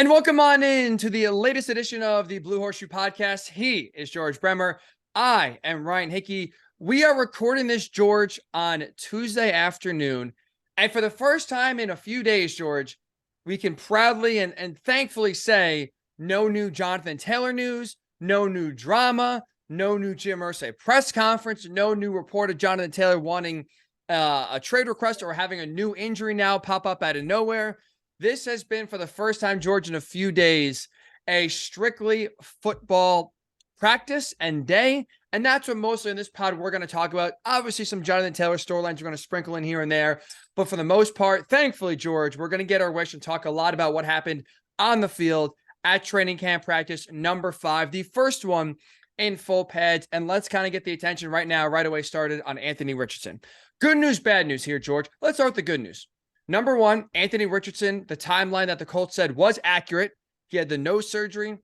And welcome on in to the latest edition of the Blue Horseshoe podcast. He is George Bremer. I am Ryan Hickey. We are recording this, George, on Tuesday afternoon. And for the first time in a few days, George, we can proudly and thankfully say no new Jonathan Taylor news, no new drama, no new Jim Irsay press conference, no new report of Jonathan Taylor wanting a trade request or having a new injury now pop up out of nowhere. This has been, for the first time, George, in a few days, a strictly football practice and day. And that's what mostly in this pod we're going to talk about. Obviously, some Jonathan Taylor storylines we're going to sprinkle in here and there. But for the most part, thankfully, George, we're going to get our wish and talk a lot about what happened on the field at training camp practice number 5, the first one in full pads. And let's kind of get the attention right now, right away started on Anthony Richardson. Good news, bad news here, George. Let's start with the good news. Number one, Anthony Richardson, the timeline that the Colts said was accurate. He had the nose surgery,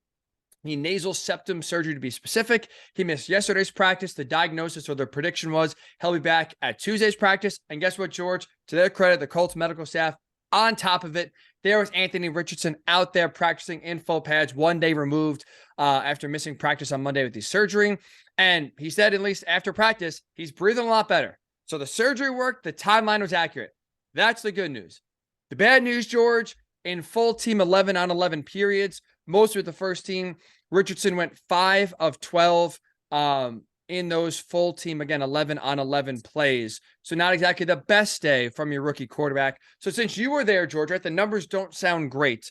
the nasal septum surgery to be specific. He missed yesterday's practice. The diagnosis or the prediction was he'll be back at Tuesday's practice. And guess what, George? To their credit, the Colts medical staff on top of it. There was Anthony Richardson out there practicing in full pads, 1 day removed after missing practice on Monday with the surgery. And he said, at least after practice, he's breathing a lot better. So the surgery worked. The timeline was accurate. That's the good news. The bad news, George, in full team 11 on 11 periods, most with the first team, Richardson went 5 of 12 in those full team, again, 11 on 11 plays. So not exactly the best day from your rookie quarterback. So since you were there, George, right, the numbers don't sound great.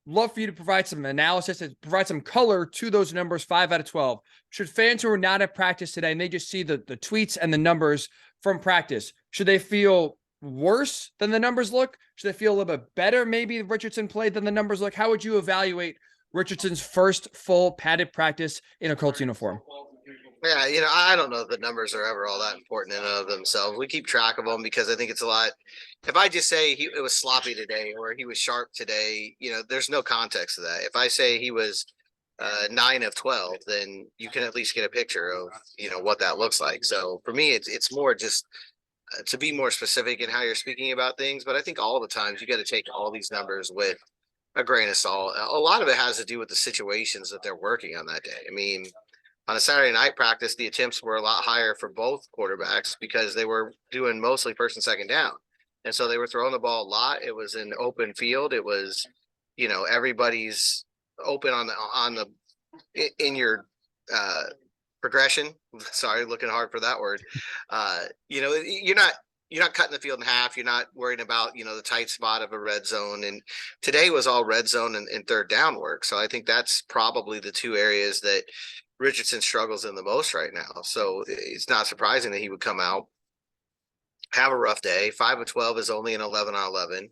Love for you to provide some analysis and provide some color to those numbers, 5 out of 12. Should fans who are not at practice today and they just see the tweets and the numbers from practice, should they feel worse than the numbers look? Should they feel a little bit better maybe Richardson played than the numbers look? How would you evaluate Richardson's first full padded practice in a Colts uniform? Yeah, I don't know if the numbers are ever all that important in and of themselves. We keep track of them because I think it's a lot. If I just say it was sloppy today or he was sharp today, there's no context to that. If I say he was 9 of 12, then you can at least get a picture of, what that looks like. So for me, it's more just to be more specific in how you're speaking about things. But I think all the times you got to take all these numbers with a grain of salt. A lot of it has to do with the situations that they're working on that day. I mean, on a Saturday night practice, the attempts were a lot higher for both quarterbacks because they were doing mostly first and second down. And so they were throwing the ball a lot. It was an open field. It was, everybody's open in your progression. Sorry, looking hard for that word. You're not cutting the field in half. You're not worrying about, the tight spot of a red zone. And today was all red zone and third down work. So I think that's probably the two areas that Richardson struggles in the most right now. So it's not surprising that he would come out, have a rough day. 5 of 12 is only an 11 on 11.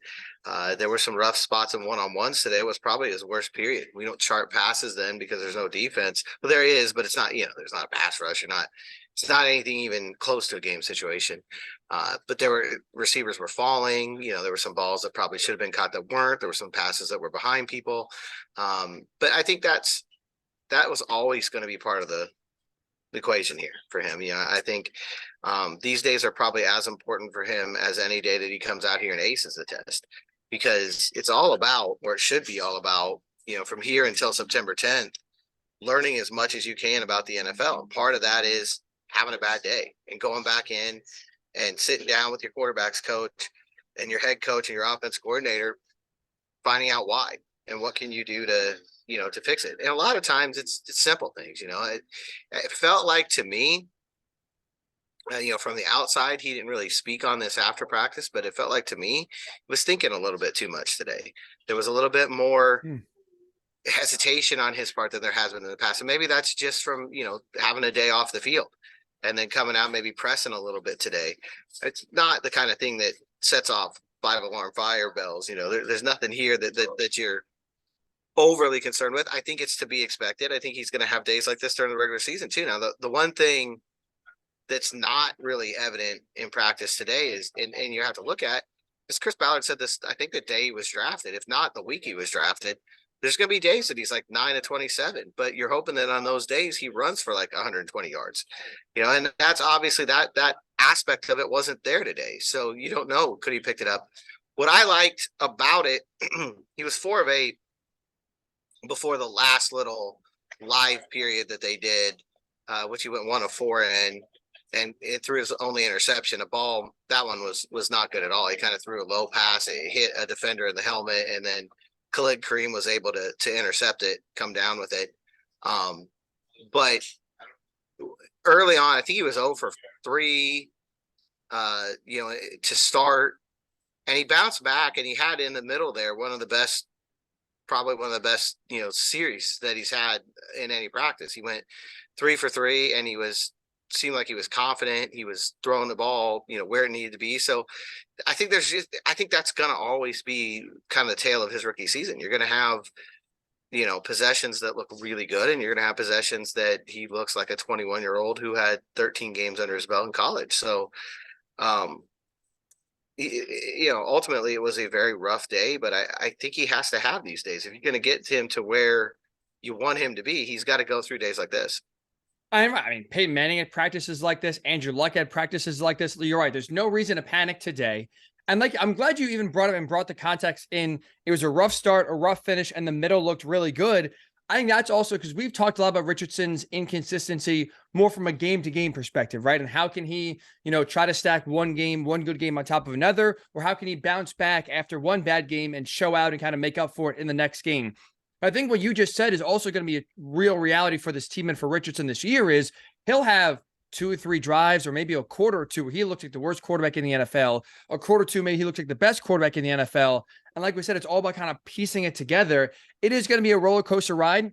There were some rough spots in one-on-ones today. It was probably his worst period. We don't chart passes then because there's no defense. Well, there is, but it's not, there's not a pass rush. It's not anything even close to a game situation. But receivers were falling. There were some balls that probably should have been caught that weren't. There were some passes that were behind people. But I think that was always going to be part of the equation here for him. I think these days are probably as important for him as any day that he comes out here and aces the test, because it's all about, or it should be all about, from here until September 10th, learning as much as you can about the NFL. And part of that is having a bad day and going back in and sitting down with your quarterback's coach and your head coach and your offense coordinator, finding out why and what can you do to fix it. And a lot of times it's simple things. It felt like to me, from the outside, he didn't really speak on this after practice, but it felt like to me, he was thinking a little bit too much today. There was a little bit more hesitation on his part than there has been in the past. And maybe that's just from, having a day off the field and then coming out, maybe pressing a little bit today. It's not the kind of thing that sets off 5-alarm fire bells. There's nothing here that you're overly concerned with. I think it's to be expected. I think he's going to have days like this during the regular season too. Now, the one thing that's not really evident in practice today is, and you have to look at, as Chris Ballard said this, I think the day he was drafted, if not the week he was drafted, there's going to be days that he's like 9 of 27, but you're hoping that on those days he runs for like 120 yards, and that's obviously that aspect of it wasn't there today. So you don't know, could he picked it up? What I liked about it, he was 4 of 8 before the last little live period that they did, which he went 1 of 4 in, and it threw his only interception. A ball, that one was not good at all. He kind of threw a low pass, it hit a defender in the helmet, and then Khalid Kareem was able to intercept it, come down with it. But early on, I think he was 0 for 3, to start, and he bounced back, and he had in the middle there probably one of the best, series that he's had in any practice. He went 3 for 3, and seemed like he was confident. He was throwing the ball, where it needed to be. So I think that's going to always be kind of the tale of his rookie season. You're going to have, possessions that look really good, and you're going to have possessions that he looks like a 21-year-old who had 13 games under his belt in college. So, ultimately it was a very rough day, but I think he has to have these days. If you're going to get him to where you want him to be, he's got to go through days like this. I mean, Peyton Manning had practices like this. Andrew Luck had practices like this. You're right. There's no reason to panic today. And I'm glad you even brought it and brought the context in. It was a rough start, a rough finish, and the middle looked really good. I think that's also because we've talked a lot about Richardson's inconsistency more from a game-to-game perspective, right? And how can he, try to stack one good game on top of another, or how can he bounce back after one bad game and show out and kind of make up for it in the next game? I think what you just said is also going to be a real reality for this team and for Richardson this year is he'll have 2 or 3 drives or maybe a quarter or two where he looked like the worst quarterback in the NFL. A quarter or two, maybe he looked like the best quarterback in the NFL. And like we said, it's all about kind of piecing it together. It is going to be a roller coaster ride. I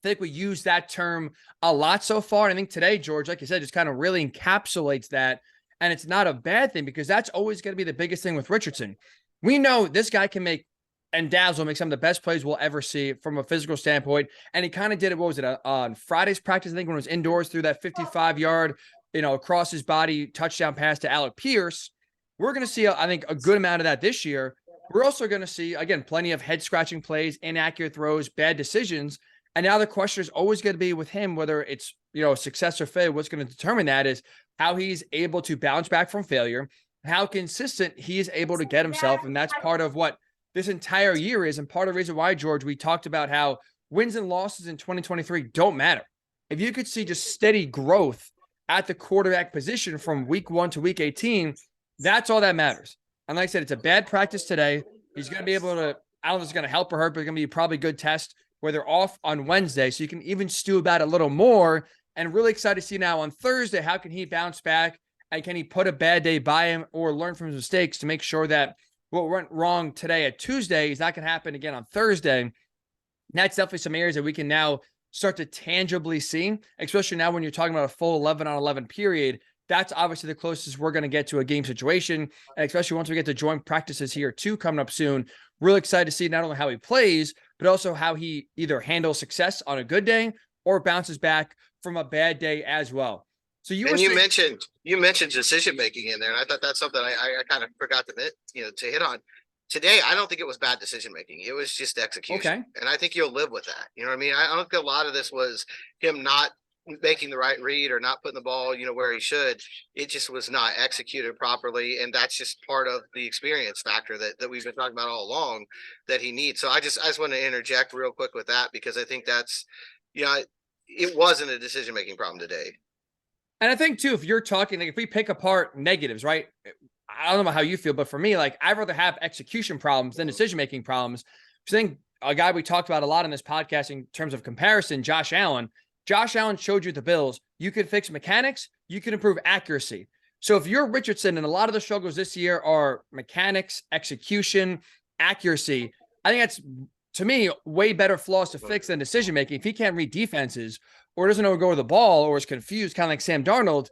think we use that term a lot so far. And I think today, George, like you said, just kind of really encapsulates that. And it's not a bad thing because that's always going to be the biggest thing with Richardson. We know this guy can make and dazzle, make some of the best plays we'll ever see from a physical standpoint. And he kind of did it, what was it, on Friday's practice, I think, when it was indoors, through that 55-yard, across his body touchdown pass to Alec Pierce. We're going to see, I think, a good amount of that this year. We're also going to see, again, plenty of head-scratching plays, inaccurate throws, bad decisions. And now the question is always going to be with him, whether it's, success or failure. What's going to determine that is how he's able to bounce back from failure, how consistent he is able to get himself. And that's part of what this entire year is. And part of the reason why, George, we talked about how wins and losses in 2023 don't matter. If you could see just steady growth at the quarterback position from week 1 to week 18, that's all that matters. And like I said, it's a bad practice today. He's going to be able to, I don't know if it's going to help or hurt, but it's going to be probably a good test where they're off on Wednesday. So you can even stew about it a little more. And really excited to see now on Thursday, how can he bounce back? And can he put a bad day by him or learn from his mistakes to make sure that what went wrong today at Tuesday is not going to happen again on Thursday? And that's definitely some areas that we can now start to tangibly see, especially now when you're talking about a full 11-on-11 period. That's obviously the closest we're going to get to a game situation, and especially once we get to joint practices here too coming up soon. Really excited to see not only how he plays, but also how he either handles success on a good day or bounces back from a bad day as well. So you mentioned decision making in there, and I thought that's something I kind of forgot to hit on. Today, I don't think it was bad decision making. It was just execution. Okay. And I think you'll live with that. You know what I mean? I don't think a lot of this was him not making the right read or not putting the ball, where he should. It just was not executed properly. And that's just part of the experience factor that we've been talking about all along that he needs. So I just want to interject real quick with that, because I think that's, it wasn't a decision making problem today. And I think too, if you're talking, like if we pick apart negatives, right? I don't know how you feel, but for me, I'd rather have execution problems than decision-making problems. I think a guy we talked about a lot in this podcast in terms of comparison, Josh Allen showed you the Bills. You can fix mechanics. You can improve accuracy. So if you're Richardson, and a lot of the struggles this year are mechanics, execution, accuracy, I think that's, to me, way better flaws to fix than decision-making. If he can't read defenses or doesn't know where to go with the ball or is confused, kind of like Sam Darnold,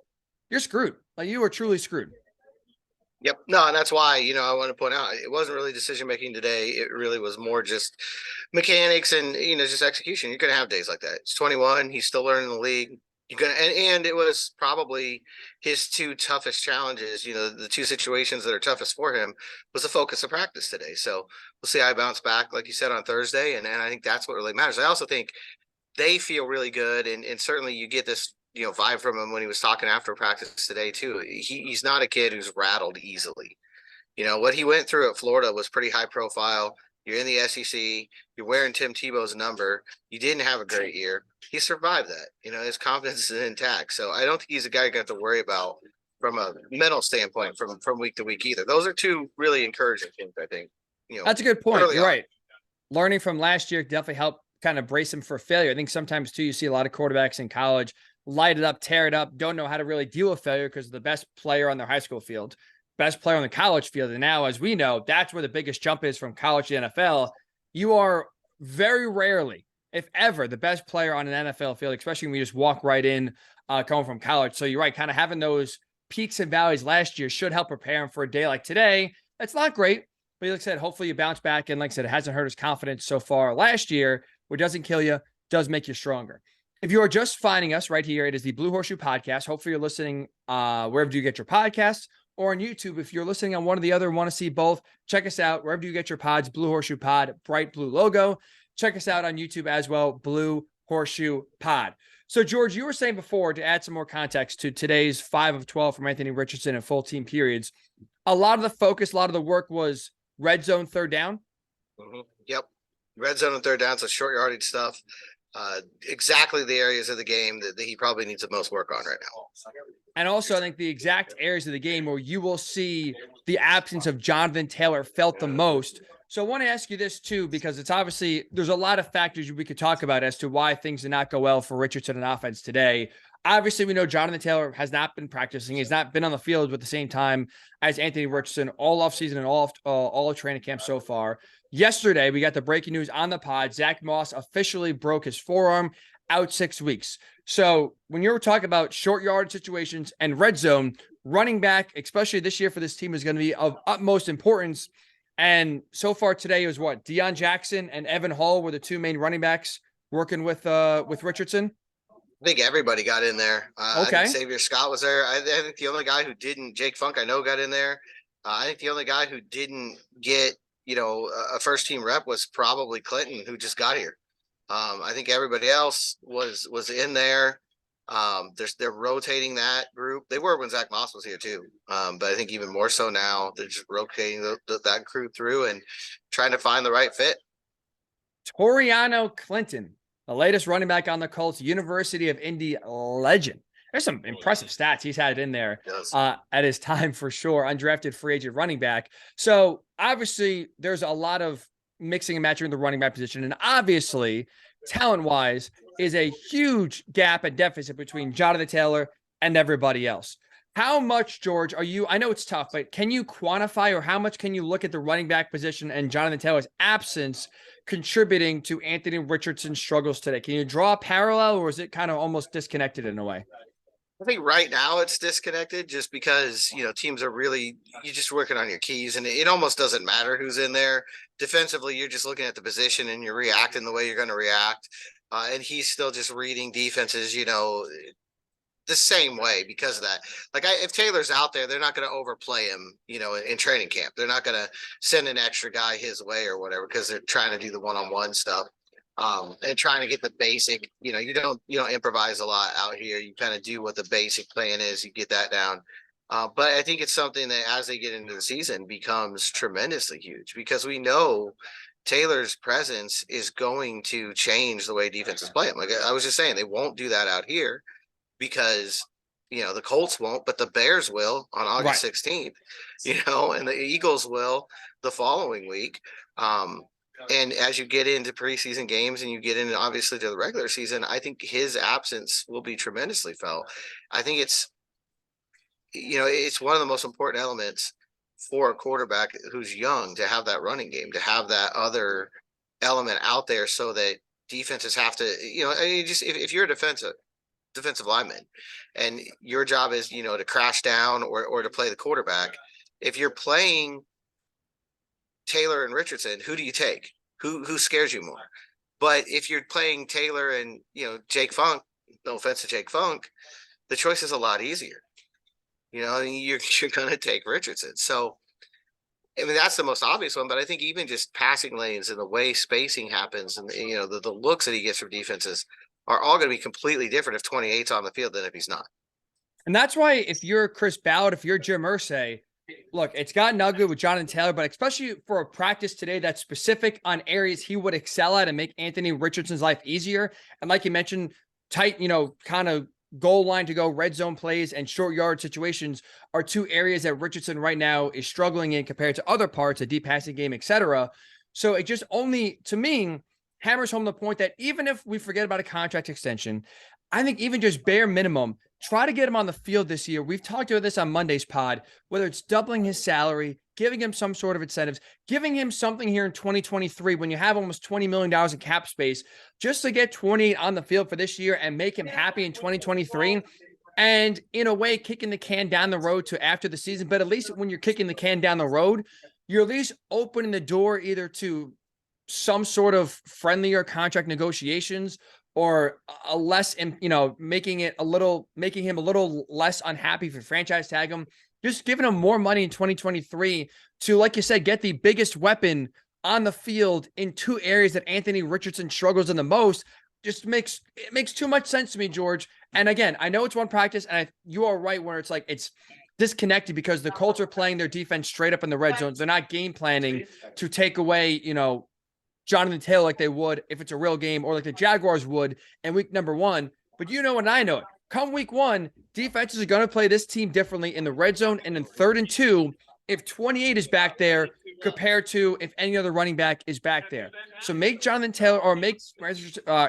you're screwed. You are truly screwed. Yep. No, and that's why, I want to point out it wasn't really decision making today. It really was more just mechanics and, just execution. You're going to have days like that. It's 21. He's still learning the league. You're going to, and it was probably his 2 toughest challenges. The 2 situations that are toughest for him was the focus of practice today. So we'll see how he bounce back, like you said, on Thursday. And I think that's what really matters. I also think they feel really good. And certainly you get this, vibe from him when he was talking after practice today too. He's not a kid who's rattled easily. What he went through at Florida was pretty high profile. You're in the SEC. You're wearing Tim Tebow's number. You didn't have a great year. He survived that. His confidence is intact. So I don't think he's a guy you're going to have to worry about from a mental standpoint from week to week either. Those are two really encouraging things, I think. That's a good point. You're on. right. Learning from last year definitely helped kind of brace him for failure. I think sometimes too, you see a lot of quarterbacks in college light it up, tear it up, don't know how to really deal with failure because the best player on their high school field, best player on the college field. And now, as we know, that's where the biggest jump is from college to NFL. You are very rarely, if ever, the best player on an NFL field, especially when you just walk right in coming from college. So you're right, kind of having those peaks and valleys last year should help prepare him for a day like today. It's not great, but like I said, hopefully you bounce back. And like I said, it hasn't hurt his confidence so far last year, which doesn't kill you, does make you stronger. If you are just finding us right here, it is the Blue Horseshoe Podcast. Hopefully you're listening wherever you get your podcasts or on YouTube. If you're listening on one or the other and want to see both, check us out wherever you get your pods, Blue Horseshoe Pod, bright blue logo. Check us out on YouTube as well, Blue Horseshoe Pod. So, George, you were saying before, to add some more context to today's 5 of 12 from Anthony Richardson and full team periods, a lot of the focus, a lot of the work was red zone, third down. Mm-hmm. Yep. Red zone and third down, so short yardage stuff. Exactly the areas of the game that he probably needs the most work on right now. And also, I think the exact areas of the game where you will see the absence of Jonathan Taylor felt the most. So I want to ask you this too, because it's obviously, there's a lot of factors we could talk about as to why things did not go well for Richardson and offense today. Obviously, we know Jonathan Taylor has not been practicing. He's not been on the field at the same time as Anthony Richardson all offseason and all of training camp so far. Yesterday, we got the breaking news on the pod. Zach Moss officially broke his forearm, out 6 weeks. So when you're talking about short yard situations and red zone, running back, especially this year for this team, is going to be of utmost importance. And so far today, it was what? Deion Jackson and Evan Hall were the two main running backs working with Richardson. I think everybody got in there. Okay. I think Xavier Scott was there. I think the only guy who didn't, Jake Funk, I know, got in there. I think the only guy who didn't get, a first team rep was probably Clinton, who just got here. I think everybody else was in there. They're rotating that group. They were when Zach Moss was here too. But I think even more so now, they're just rotating that crew through and trying to find the right fit. Toriano Clinton, the latest running back on the Colts, University of Indy legend. There's some impressive stats he's had in there at his time for sure. Undrafted free agent running back. So obviously there's a lot of mixing and matching in the running back position. And obviously, talent-wise, is a huge gap and deficit between Jonathan Taylor and everybody else. How much, George, I know it's tough, but can you quantify, or how much can you look at the running back position and Jonathan Taylor's absence contributing to Anthony Richardson's struggles today? Can you draw a parallel, or is it kind of almost disconnected in a way? I think right now it's disconnected just because, teams are really, you're just working on your keys, and it almost doesn't matter who's in there. Defensively, you're just looking at the position and you're reacting the way you're going to react. And he's still just reading defenses, the same way because of that. Like if Taylor's out there, they're not going to overplay him, in training camp. They're not going to send an extra guy his way or whatever, because they're trying to do the one-on-one stuff. And trying to get the basic, you don't improvise a lot out here. You kind of do what the basic plan is. You get that down. But I think it's something that as they get into the season becomes tremendously huge, because we know Taylor's presence is going to change the way defenses play him. Like I was just saying, they won't do that out here because, the Colts won't, but the Bears will on August 16th, and the Eagles will the following week. And as you get into preseason games and you get into obviously to the regular season, I think his absence will be tremendously felt. I think it's one of the most important elements for a quarterback who's young to have that running game, to have that other element out there so that defenses have to, if you're a defensive lineman and your job is, to crash down or to play the quarterback, if you're playing Taylor and Richardson, who do you take? Who scares you more? But if you're playing Taylor and Jake Funk, no offense to Jake Funk, the choice is a lot easier. You're going to take Richardson. So that's the most obvious one. But I think even just passing lanes and the way spacing happens, and the looks that he gets from defenses are all going to be completely different if 28's on the field than if he's not. And that's why if you're Chris Ballard, if you're Jim Irsay, Look, it's gotten ugly with Jonathan Taylor, but especially for a practice today that's specific on areas he would excel at and make Anthony Richardson's life easier. And like you mentioned, tight, kind of goal line to go, red zone plays and short yard situations are two areas that Richardson right now is struggling in compared to other parts, a deep passing game, etc. So it just only, to me, hammers home the point that even if we forget about a contract extension, I think even just bare minimum, try to get him on the field this year. We've talked about this on Monday's pod, whether it's doubling his salary, giving him some sort of incentives, giving him something here in 2023 when you have almost $20 million in cap space, just to get 28 on the field for this year and make him happy in 2023. And in a way, kicking the can down the road to after the season. But at least when you're kicking the can down the road, you're at least opening the door either to some sort of friendlier contract negotiations or a less, making him a little less unhappy if you franchise tag him, just giving him more money in 2023 to, like you said, get the biggest weapon on the field in two areas that Anthony Richardson struggles in the most. Just makes too much sense to me, George. And again, I know it's one practice, and you are right where it's like it's disconnected because the Colts are playing their defense straight up in the red zone. They're not game planning to take away, Jonathan Taylor like they would if it's a real game, or like the Jaguars would in week number 1. But and I know it. Come week 1, defenses are going to play this team differently in the red zone and in 3rd and 2 if 28 is back there compared to if any other running back is back there. So make Jonathan Taylor or make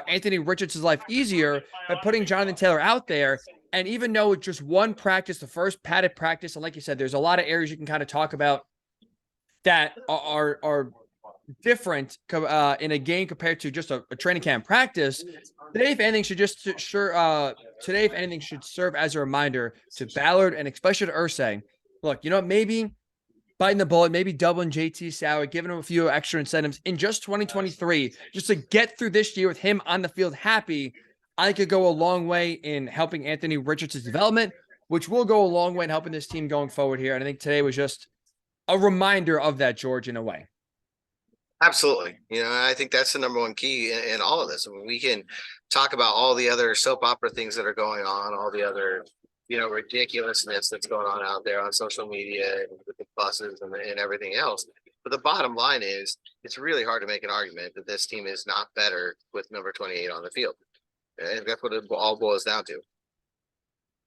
Anthony Richardson's life easier by putting Jonathan Taylor out there. And even though it's just one practice, the first padded practice, and like you said, there's a lot of areas you can kind of talk about that are different in a game compared to just a training camp practice. Today, if anything, should serve as a reminder to Ballard and especially to Irsay. Look, maybe biting the bullet, maybe doubling JT's salary, giving him a few extra incentives in just 2023, just to get through this year with him on the field happy. I could go a long way in helping Anthony Richardson's development, which will go a long way in helping this team going forward here. And I think today was just a reminder of that, George, in a way. Absolutely. I think that's the number one key in all of this. I mean, we can talk about all the other soap opera things that are going on, all the other, ridiculousness that's going on out there on social media and with the buses and everything else. But the bottom line is it's really hard to make an argument that this team is not better with number 28 on the field. And that's what it all boils down to.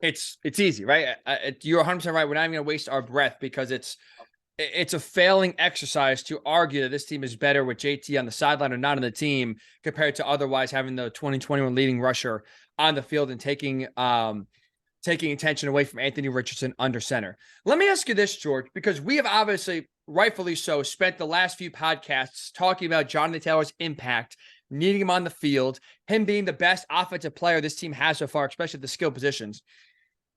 It's easy, right? You're 100% right. We're not even going to waste our breath because it's a failing exercise to argue that this team is better with JT on the sideline or not on the team compared to otherwise having the 2021 leading rusher on the field and taking attention away from Anthony Richardson under center. Let me ask you this, George, because we have obviously, rightfully so, spent the last few podcasts talking about Jonathan Taylor's impact, needing him on the field, him being the best offensive player this team has so far, especially at the skill positions.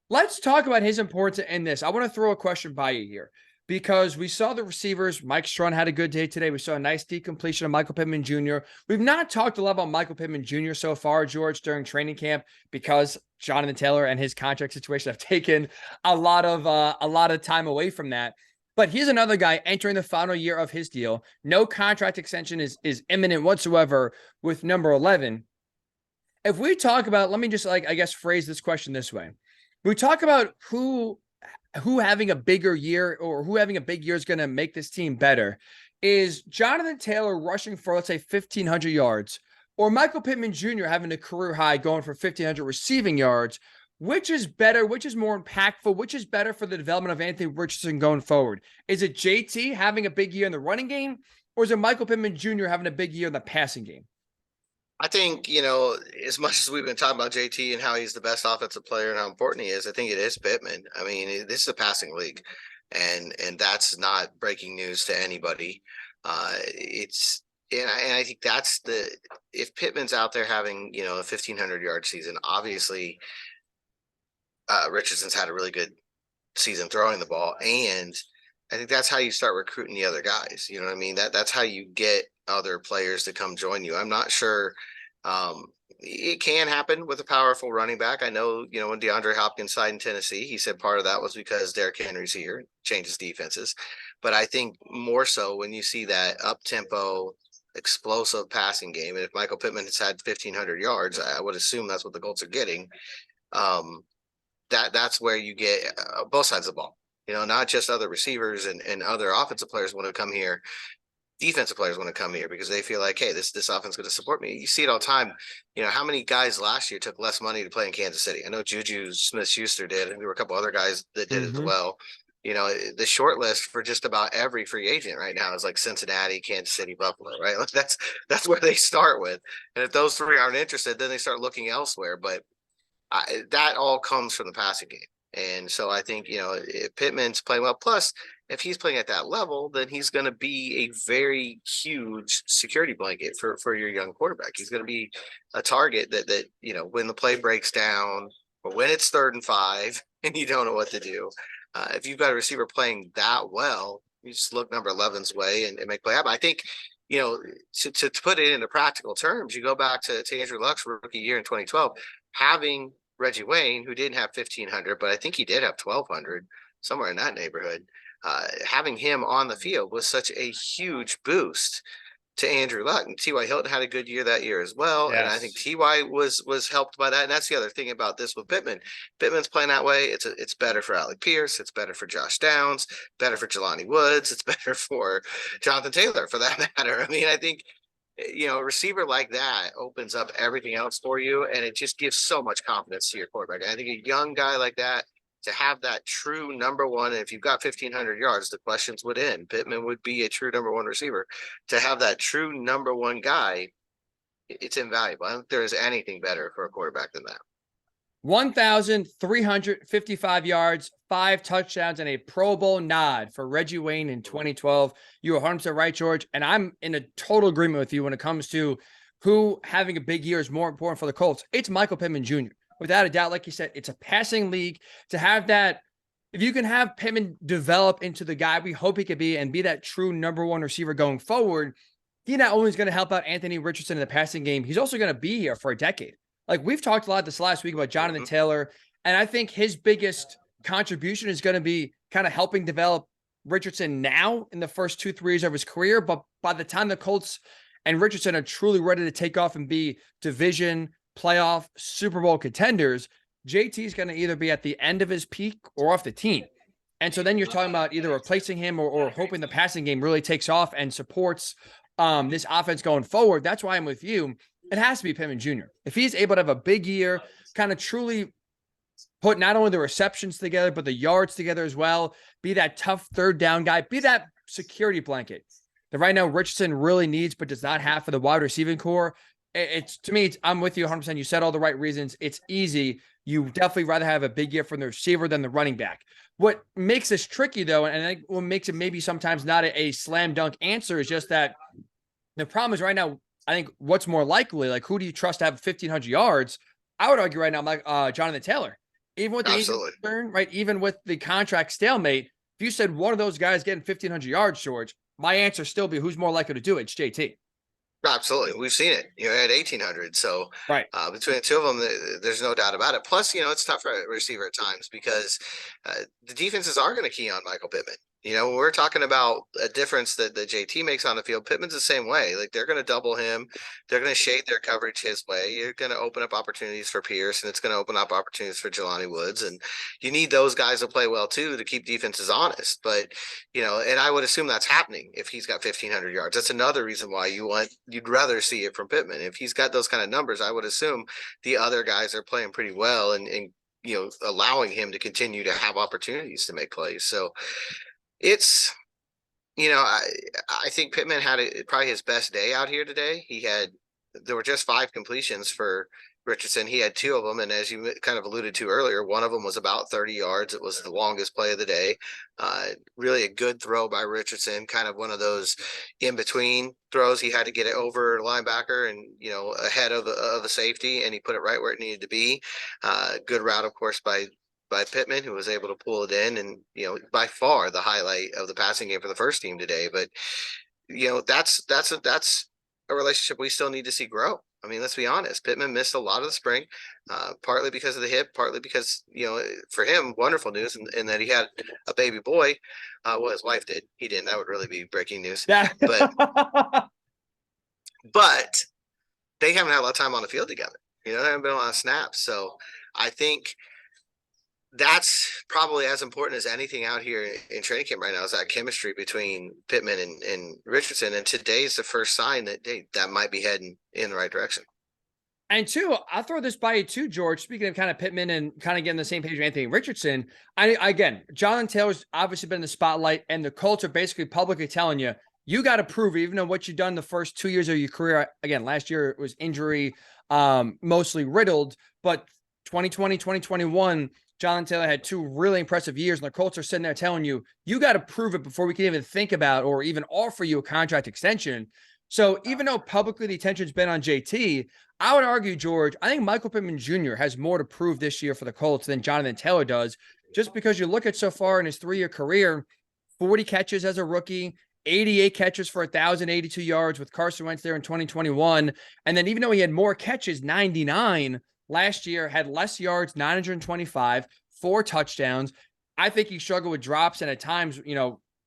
Let's talk about his importance in this. I want to throw a question by you here, because we saw the receivers. Mike Strachan had a good day today. We saw a nice decompletion of Michael Pittman Jr. We've not talked a lot about Michael Pittman Jr. so far, George, during training camp, because Jonathan Taylor and his contract situation have taken a lot of time away from that. But here's another guy entering the final year of his deal. No contract extension is imminent whatsoever with number 11. If we talk about, let me just phrase this question this way. We talk about who having a bigger year or who having a big year is going to make this team better. Is Jonathan Taylor rushing for, let's say, 1,500 yards, or Michael Pittman Jr. having a career high going for 1,500 receiving yards? Which is better? Which is more impactful? Which is better for the development of Anthony Richardson going forward? Is it JT having a big year in the running game, or is it Michael Pittman Jr. having a big year in the passing game? I think, as much as we've been talking about JT and how he's the best offensive player and how important he is, I think it is Pittman. I mean, this is a passing league, and that's not breaking news to anybody. And I think that's if Pittman's out there having, a 1,500-yard season, obviously Richardson's had a really good season throwing the ball, and I think that's how you start recruiting the other guys. You know what I mean? That's how you get other players to come join you. I'm not sure. It can happen with a powerful running back. I know, when DeAndre Hopkins signed in Tennessee, he said part of that was because Derrick Henry's here, changes defenses. But I think more so when you see that up-tempo, explosive passing game, and if Michael Pittman has had 1,500 yards, I would assume that's what the Colts are getting. That's where you get both sides of the ball. not just other receivers and other offensive players want to come here. Defensive players want to come here because they feel like, hey, this offense is going to support me. You see it all the time. How many guys last year took less money to play in Kansas City? I know Juju Smith-Schuster did, and there were a couple other guys that did as well. The short list for just about every free agent right now is like Cincinnati, Kansas City, Buffalo, right? Like that's where they start with. And if those three aren't interested, then they start looking elsewhere. But that all comes from the passing game. And so I think, if Pittman's playing well, plus if he's playing at that level, then he's going to be a very huge security blanket for your young quarterback. He's going to be a target that, when the play breaks down or when it's 3rd and 5 and you don't know what to do, if you've got a receiver playing that well, you just look number 11's way and make play happen. I think, to put it into practical terms, you go back to Andrew Luck's rookie year in 2012, having Reggie Wayne, who didn't have 1,500, but I think he did have 1,200, somewhere in that neighborhood. Having him on the field was such a huge boost to Andrew Luck. And T.Y. Hilton had a good year that year as well. Yes. And I think T.Y. was helped by that. And that's the other thing about this with Pittman. Pittman's playing that way. It's better for Alec Pierce. It's better for Josh Downs, better for Jelani Woods. It's better for Jonathan Taylor, for that matter. I mean, I think, a receiver like that opens up everything else for you, and it just gives so much confidence to your quarterback. I think a young guy like that, to have that true number one, and if you've got 1,500 yards, the questions would end. Pittman would be a true number one receiver. To have that true number one guy, it's invaluable. I don't think there is anything better for a quarterback than that. 1,355 yards, 5 touchdowns, and a Pro Bowl nod for Reggie Wayne in 2012. You are 100% right, George. And I'm in a total agreement with you when it comes to who having a big year is more important for the Colts. It's Michael Pittman Jr. Without a doubt, like you said, it's a passing league. To have that, if you can have Pittman develop into the guy we hope he could be and be that true number one receiver going forward, he not only is going to help out Anthony Richardson in the passing game, he's also going to be here for a decade. Like we've talked a lot this last week about Jonathan Taylor, and I think his biggest contribution is going to be kind of helping develop Richardson now in the first 2-3 years of his career. But by the time the Colts and Richardson are truly ready to take off and be division, playoff, Super Bowl contenders, JT is going to either be at the end of his peak or off the team. And so then you're talking about either replacing him or hoping the passing game really takes off and supports this offense going forward. That's why I'm with you. It has to be Pittman Jr. If he's able to have a big year, kind of truly put not only the receptions together, but the yards together as well, be that tough 3rd down guy, be that security blanket that right now Richardson really needs, but does not have for the wide receiving core. It's to me, I'm with you 100%. You said all the right reasons. It's easy. You definitely rather have a big year from the receiver than the running back. What makes this tricky, though, and I think what makes it maybe sometimes not a slam dunk answer is just that the problem is right now, I think what's more likely, like who do you trust to have 1,500 yards? I would argue right now, I'm like Jonathan Taylor. Even with the injury concern, right? Even with the contract stalemate, if you said one of those guys getting 1,500 yards, George, my answer still be who's more likely to do it. It's JT. Absolutely. We've seen it, at 1,800. So right. Between the two of them, there's no doubt about it. Plus, it's tough for a receiver at times because the defenses are going to key on Michael Pittman. When we're talking about a difference that the JT makes on the field, Pittman's the same way. Like they're going to double him. They're going to shade their coverage his way. You're going to open up opportunities for Pierce, and it's going to open up opportunities for Jelani Woods. And you need those guys to play well too to keep defenses honest. But, and I would assume that's happening if he's got 1,500 yards. That's another reason why you'd rather see it from Pittman. If he's got those kind of numbers, I would assume the other guys are playing pretty well and allowing him to continue to have opportunities to make plays. So it's, I think Pittman had probably his best day out here today. There were just 5 completions for Richardson. He had 2 of them. And as you kind of alluded to earlier, one of them was about 30 yards. It was the longest play of the day. Really a good throw by Richardson, kind of one of those in between throws. He had to get it over linebacker and, ahead of a safety, and he put it right where it needed to be. Good route, of course, by Pittman, who was able to pull it in, and by far the highlight of the passing game for the first team today. But that's a relationship we still need to see grow. I mean, let's be honest. Pittman missed a lot of the spring, partly because of the hip, partly because for him, wonderful news in that he had a baby boy. Well, his wife did. He didn't. That would really be breaking news. Yeah. But they haven't had a lot of time on the field together. There haven't been a lot of snaps. So I think that's probably as important as anything out here in training camp right now, is that chemistry between Pittman and Richardson. And today's the first sign that that might be heading in the right direction. And two, I'll throw this by you too, George. Speaking of kind of Pittman and kind of getting the same page with Anthony Richardson, again, Jonathan Taylor's obviously been in the spotlight, and the Colts are basically publicly telling you, you got to prove, even though what you've done the first 2 years of your career. Again, last year it was injury, mostly riddled, but 2020, 2021, Jonathan Taylor had 2 really impressive years, and the Colts are sitting there telling you, you got to prove it before we can even think about or even offer you a contract extension. So even though publicly the attention's been on JT, I would argue, George, I think Michael Pittman Jr. has more to prove this year for the Colts than Jonathan Taylor does, just because you look at so far in his 3-year career, 40 catches as a rookie, 88 catches for 1,082 yards with Carson Wentz there in 2021. And then even though he had more catches, 99 last year, had less yards, 925, 4 touchdowns. I think he struggled with drops and at times,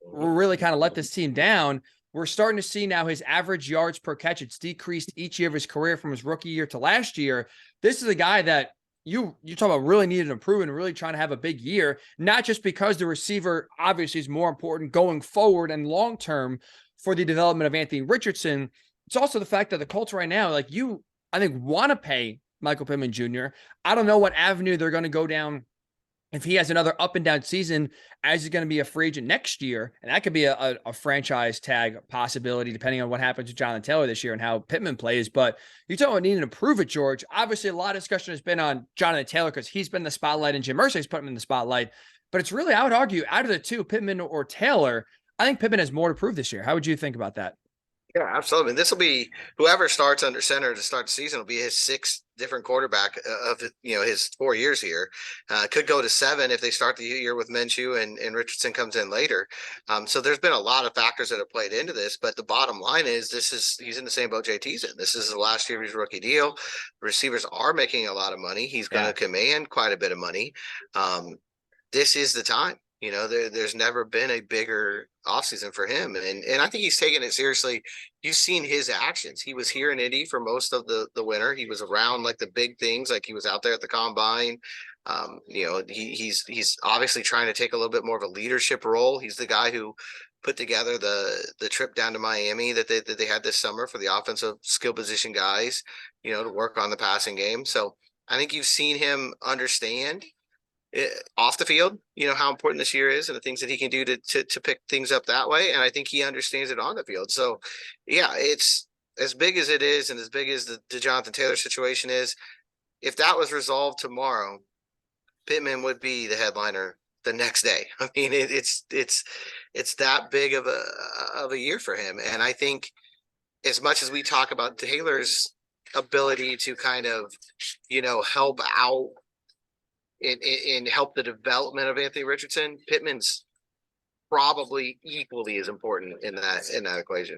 really kind of let this team down. We're starting to see now his average yards per catch. It's decreased each year of his career from his rookie year to last year. This is a guy that you talk about really needed to improve and really trying to have a big year, not just because the receiver obviously is more important going forward and long-term for the development of Anthony Richardson. It's also the fact that the Colts right now, I think, want to pay Michael Pittman Jr. I don't know what avenue they're going to go down if he has another up and down season, as he's going to be a free agent next year. And that could be a franchise tag possibility, depending on what happens with Jonathan Taylor this year and how Pittman plays. But you talk about needing to prove it, George. Obviously, a lot of discussion has been on Jonathan Taylor because he's been in the spotlight and Jim Irsay's put him in the spotlight. But it's really, I would argue, out of the two, Pittman or Taylor, I think Pittman has more to prove this year. How would you think about that? Yeah, absolutely. And this will be whoever starts under center to start the season will be his 6th different quarterback of his 4 years here. Could go to 7 if they start the year with Minshew and Richardson comes in later. So there's been a lot of factors that have played into this, but the bottom line is he's in the same boat JT's in. This is the last year of his rookie deal. Receivers are making a lot of money. He's going to command quite a bit of money. This is the time. There's never been a bigger offseason for him. And I think he's taking it seriously. You've seen his actions. He was here in Indy for most of the winter. He was around like the big things, like he was out there at the combine. He's obviously trying to take a little bit more of a leadership role. He's the guy who put together the trip down to Miami that they had this summer for the offensive skill position guys, to work on the passing game. So I think you've seen him understand off the field, how important this year is and the things that he can do to pick things up that way. And I think he understands it on the field. So yeah, it's as big as it is. And as big as the Jonathan Taylor situation is, if that was resolved tomorrow, Pittman would be the headliner the next day. I mean, it's that big of a year for him. And I think as much as we talk about Taylor's ability to kind of, help out and help the development of Anthony Richardson, Pittman's probably equally as important in that equation.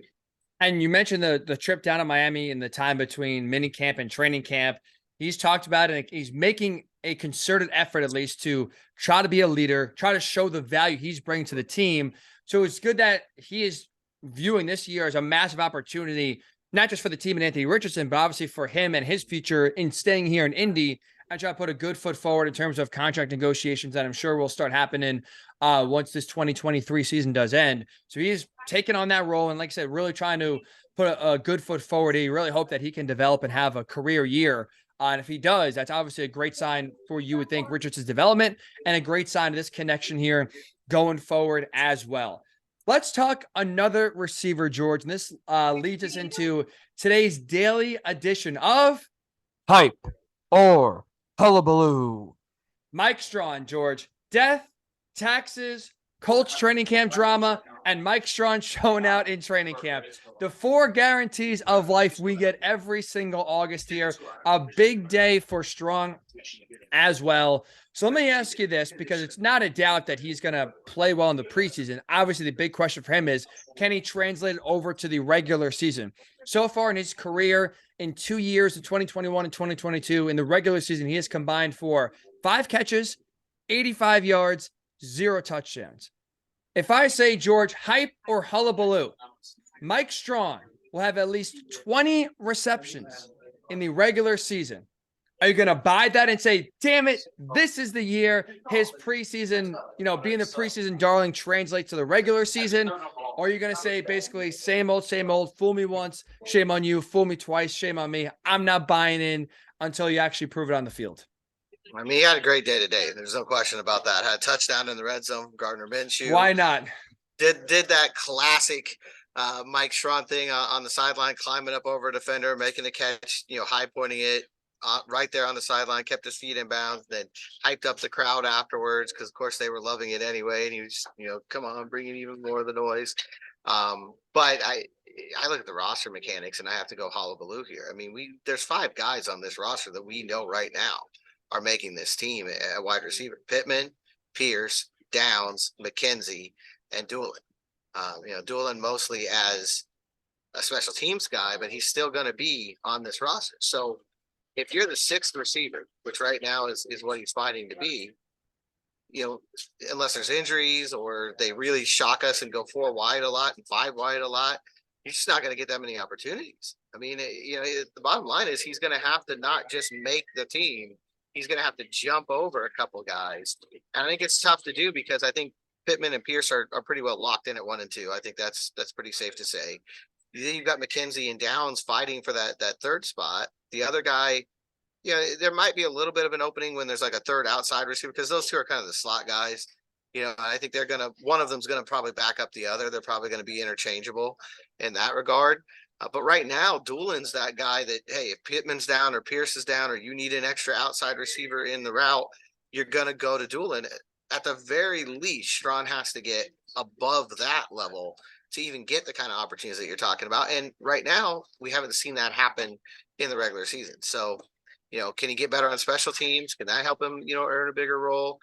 And you mentioned the trip down to Miami and the time between mini camp and training camp. He's talked about it, and he's making a concerted effort, at least, to try to be a leader, try to show the value he's bringing to the team. So it's good that he is viewing this year as a massive opportunity, not just for the team and Anthony Richardson, but obviously for him and his future in staying here in Indy. I try to put a good foot forward in terms of contract negotiations that I'm sure will start happening once this 2023 season does end. So he's taken on that role. And like I said, really trying to put a good foot forward. He really hope that he can develop and have a career year. And if he does, that's obviously a great sign for, you would think, Richardson's development, and a great sign of this connection here going forward as well. Let's talk another receiver, George. And this leads us into today's daily edition of Hype or Hullabaloo. Mike Strachan, George. Death, taxes, Colts training camp drama, and Mike Strachan showing out in training camp. The 4 guarantees of life we get every single August here. A big day for Strachan as well. So let me ask you this, because it's not a doubt that he's going to play well in the preseason. Obviously, the big question for him is, can he translate it over to the regular season? So far in his career, in 2 years, in 2021 and 2022, in the regular season, he has combined for 5 catches, 85 yards, 0 touchdowns. If I say, George, hype or hullabaloo, Mike Strachan will have at least 20 receptions in the regular season, Are you going to buy that and say, damn it, this is the year his preseason, being the preseason darling translates to the regular season? Or are you going to say basically same old, fool me once, shame on you, fool me twice, shame on me. I'm not buying in until you actually prove it on the field. I mean, he had a great day today. There's no question about that. Had a touchdown in the red zone. Gardner Minshew. Why not? Did that classic Mike Strachan thing on the sideline, climbing up over a defender, making a catch, high pointing it right there on the sideline, kept his feet in bounds, then hyped up the crowd afterwards because, of course, they were loving it anyway. And he was, come on, bring in even more of the noise. But I look at the roster mechanics and I have to go Hullabaloo here. I mean, there's 5 guys on this roster that we know right now are making this team at wide receiver: Pittman, Pierce, Downs, McKenzie, and Doolin. Doolin mostly as a special teams guy, but he's still going to be on this roster. So if you're the 6th receiver, which right now is what he's fighting to be, unless there's injuries or they really shock us and go 4 wide a lot and 5 wide a lot, you're just not going to get that many opportunities. I mean, the bottom line is he's going to have to not just make the team. He's going to have to jump over a couple guys. And I think it's tough to do because I think Pittman and Pierce are pretty well locked in at 1 and 2. I think that's pretty safe to say. Then you've got McKenzie and Downs fighting for that 3rd spot. The other guy, there might be a little bit of an opening when there's like a 3rd outside receiver because those 2 are kind of the slot guys. I think one of them's going to probably back up the other. They're probably going to be interchangeable in that regard. But right now, Doolin's that guy that, hey, if Pittman's down or Pierce is down or you need an extra outside receiver in the route, you're going to go to Doolin. At the very least, Strachan has to get above that level to even get the kind of opportunities that you're talking about. And right now, we haven't seen that happen in the regular season. So, can he get better on special teams? Can that help him, earn a bigger role?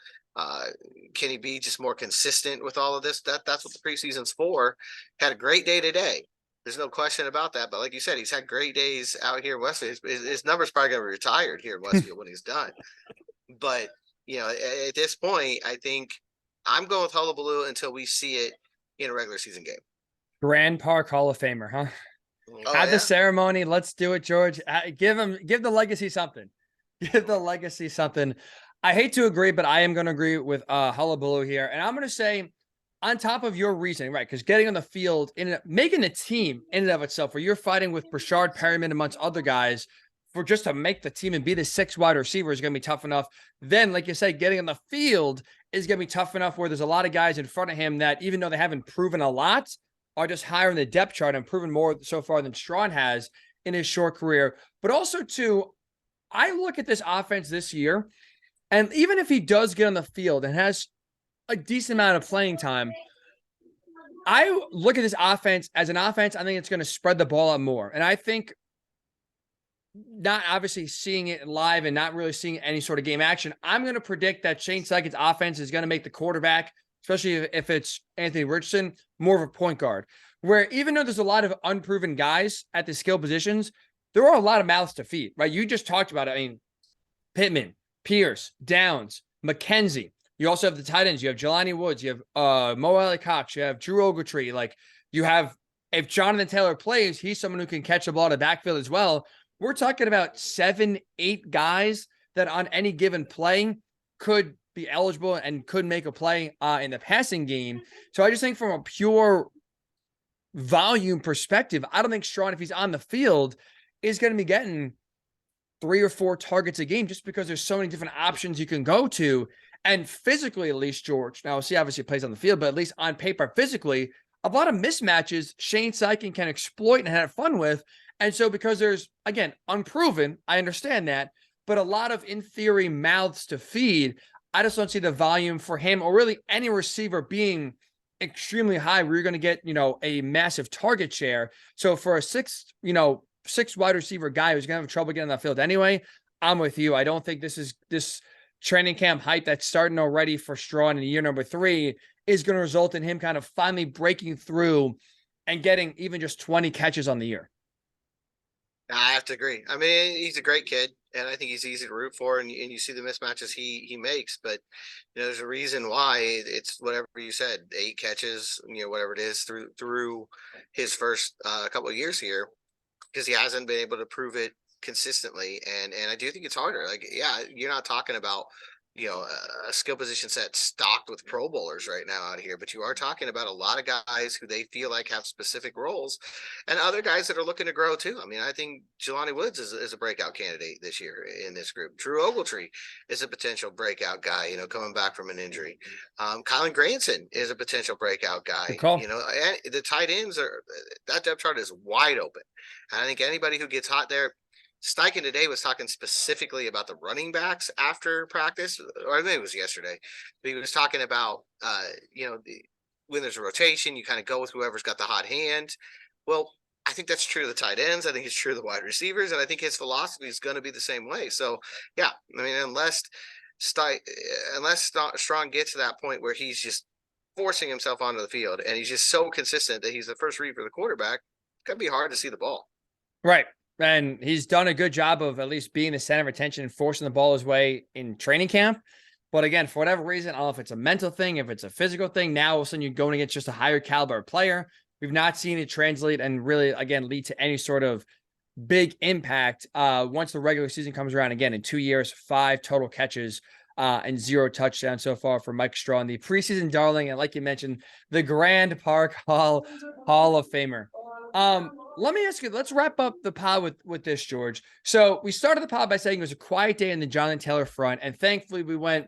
Can he be just more consistent with all of this? That's what the preseason's for. Had a great day today. There's no question about that. But like you said, he's had great days out here in Westfield. His number's probably going to be retired here in Westfield when he's done. But, at this point, I think I'm going with Hullabaloo until we see it in a regular season game. Grand Park Hall of Famer, huh? Have the ceremony. Let's do it, George. Give the legacy something. Give the legacy something. I hate to agree, but I am going to agree with Hullabaloo here. And I'm going to say, on top of your reasoning, right, because getting on the field, making the team in and of itself, where you're fighting with Brashard Perryman amongst other guys, for just to make the team and be the 6th wide receiver is going to be tough enough. Then, like you said, getting on the field is going to be tough enough where there's a lot of guys in front of him that, even though they haven't proven a lot, are just higher in the depth chart and proven more so far than Strachan has in his short career. But also, too, I look at this offense this year, and even if he does get on the field and has a decent amount of playing time, I look at this offense as an offense. I think it's going to spread the ball out more. And I think, not obviously seeing it live and not really seeing any sort of game action, I'm going to predict that Shane Steichen's offense is going to make the quarterback, especially if it's Anthony Richardson, more of a point guard. Where even though there's a lot of unproven guys at the skill positions, there are a lot of mouths to feed, right? You just talked about it. I mean, Pittman, Pierce, Downs, McKenzie. You also have the tight ends. You have Jelani Woods. You have Mo Alley Cox. You have Drew Ogletree. Like, you have, if Jonathan Taylor plays, he's someone who can catch the ball in the backfield as well. We're talking about 7, 8 guys that on any given play could be eligible and could make a play in the passing game. So I just think from a pure volume perspective, I don't think Strachan, if he's on the field, is going to be getting 3 or 4 targets a game just because there's so many different options you can go to. And physically, at least, George, now see, obviously he plays on the field, but at least on paper, physically, a lot of mismatches Shane Steichen can exploit and have fun with. And so because there's, again, unproven, I understand that, but a lot of, in theory, mouths to feed, I just don't see the volume for him or really any receiver being extremely high where you're going to get, a massive target share. So for a 6 wide receiver guy who's going to have trouble getting on the field anyway, I'm with you. I don't think this training camp hype that's starting already for Strachan in year number 3 is going to result in him kind of finally breaking through and getting even just 20 catches on the year. I have to agree. I mean, he's a great kid, and I think he's easy to root for, and you see the mismatches he makes. But there's a reason why it's whatever you said, 8 catches, whatever it is through his first couple of years here, because he hasn't been able to prove it consistently. And I do think it's harder. Like, yeah, you're not talking about, a skill position set stocked with Pro Bowlers right now out here, but you are talking about a lot of guys who they feel like have specific roles, and other guys that are looking to grow too. I mean, I think Jelani Woods is a breakout candidate this year in this group. Drew Ogletree is a potential breakout guy, coming back from an injury. Kylan Granson is a potential breakout guy. Good call. And the tight ends that depth chart is wide open. And I think anybody who gets hot there. Steichen today was talking specifically about the running backs after practice, or maybe it was yesterday. But he was talking about, when there's a rotation, you kind of go with whoever's got the hot hand. Well, I think that's true of the tight ends. I think it's true of the wide receivers, and I think his philosophy is going to be the same way. So, yeah, I mean, unless Strong gets to that point where he's just forcing himself onto the field and he's just so consistent that he's the first read for the quarterback, it's going to be hard to see the ball. Right. And he's done a good job of at least being the center of attention and forcing the ball his way in training camp. But again, for whatever reason, I don't know if it's a mental thing, if it's a physical thing, now all of a sudden you're going against just a higher caliber player. We've not seen it translate and really, again, lead to any sort of big impact once the regular season comes around. Again, in 2 years, 5 total catches and 0 touchdowns so far for Mike Strachan, the preseason darling, and like you mentioned, the Grand Park Hall of Famer. Let me ask you, let's wrap up the pod with this, George. So we started the pod by saying it was a quiet day in the Jonathan Taylor front, and thankfully we went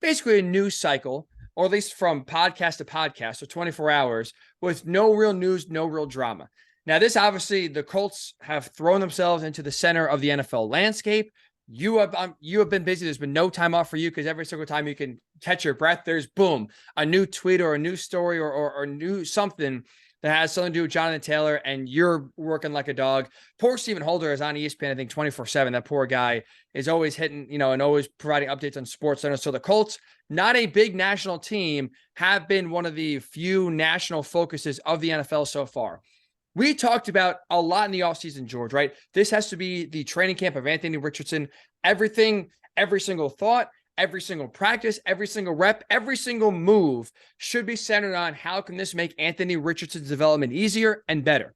basically a news cycle, or at least from podcast to podcast, so 24 hours, with no real news, no real drama. Now, this obviously, the Colts have thrown themselves into the center of the NFL landscape. You have been busy. There's been no time off for you because every single time you can catch your breath, there's boom, a new tweet or a new story or new something that has something to do with Jonathan Taylor, and you're working like a dog. Poor Stephen Holder is on ESPN, I think, 24/7. That poor guy is always hitting, and always providing updates on SportsCenter. So the Colts, not a big national team, have been one of the few national focuses of the NFL so far. We talked about a lot in the offseason, George, right? This has to be the training camp of Anthony Richardson. Everything, every single thought, every single practice, every single rep, every single move should be centered on how can this make Anthony Richardson's development easier and better.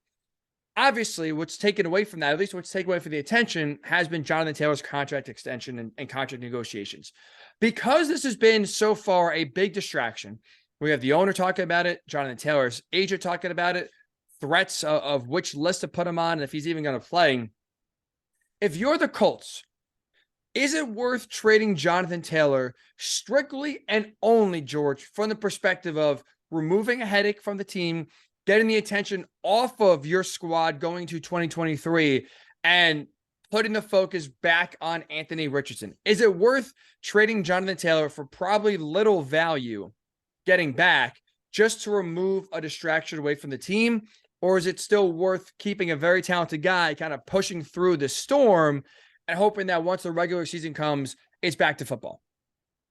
Obviously, what's taken away from that, at least what's taken away from the attention, has been Jonathan Taylor's contract extension and contract negotiations. Because this has been so far a big distraction, we have the owner talking about it, Jonathan Taylor's agent talking about it, threats of which list to put him on, and if he's even going to play. If you're the Colts, is it worth trading Jonathan Taylor strictly and only, George, from the perspective of removing a headache from the team, getting the attention off of your squad going to 2023, and putting the focus back on Anthony Richardson? Is it worth trading Jonathan Taylor for probably little value getting back just to remove a distraction away from the team? Or is it still worth keeping a very talented guy kind of pushing through the storm and hoping that once the regular season comes, it's back to football?